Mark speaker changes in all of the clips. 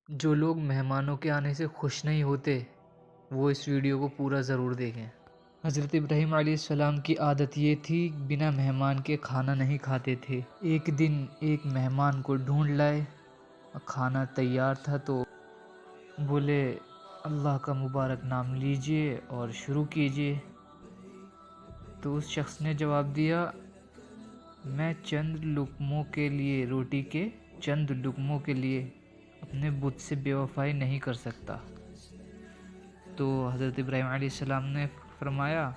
Speaker 1: جو لوگ مہمانوں کے آنے سے خوش نہیں ہوتے وہ اس ویڈیو کو پورا ضرور دیکھیں۔ حضرت ابراہیم علیہ السلام کی عادت یہ تھی، بنا مہمان کے کھانا نہیں کھاتے تھے۔ ایک دن ایک مہمان کو ڈھونڈ لائے، کھانا تیار تھا تو بولے اللہ کا مبارک نام لیجئے اور شروع کیجئے۔ تو اس شخص نے جواب دیا، میں چند لقموں کے لیے، روٹی کے چند لقموں کے لیے اپنے بت سے بے وفائی نہیں کر سکتا۔ تو حضرت ابراہیم علیہ السلام نے فرمایا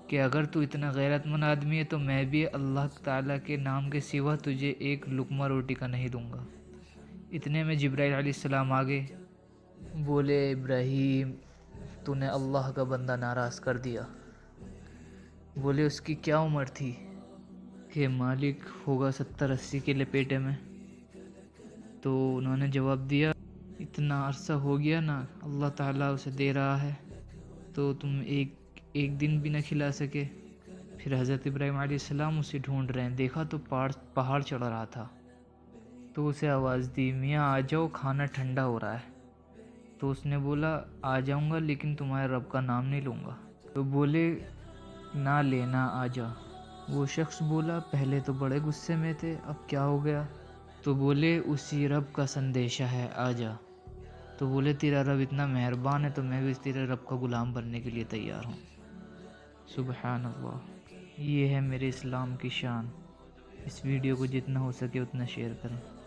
Speaker 1: کہ اگر تو اتنا غیرت مند آدمی ہے تو میں بھی اللہ تعالیٰ کے نام کے سوا تجھے ایک لقمہ روٹی کا نہیں دوں گا۔ اتنے میں جبرائیل علیہ السلام آگے، بولے ابراہیم تو نے اللہ کا بندہ ناراض کر دیا۔ بولے اس کی کیا عمر تھی؟ کہ مالک ہوگا 70-80 کے لپیٹے میں۔ تو انہوں نے جواب دیا، اتنا عرصہ ہو گیا نا، اللہ تعالیٰ اسے دے رہا ہے تو تم ایک دن بھی نہ کھلا سکے۔ پھر حضرت ابراہیم علیہ السلام اسے ڈھونڈ رہے ہیں، دیکھا تو پہاڑ چڑھ رہا تھا، تو اسے آواز دی، میاں آ جاؤ کھانا ٹھنڈا ہو رہا ہے۔ تو اس نے بولا آ جاؤں گا لیکن تمہارے رب کا نام نہیں لوں گا۔ تو بولے نہ لینا، آ جا۔ وہ شخص بولا پہلے تو بڑے غصے میں تھے، اب کیا ہو گیا؟ تو بولے اسی رب کا سندیشہ ہے، آ جا۔ تو بولے تیرا رب اتنا مہربان ہے تو میں بھی تیرے رب کا غلام بننے کے لیے تیار ہوں۔ سبحان اللہ، یہ ہے میرے اسلام کی شان۔ اس ویڈیو کو جتنا ہو سکے اتنا شیئر کریں۔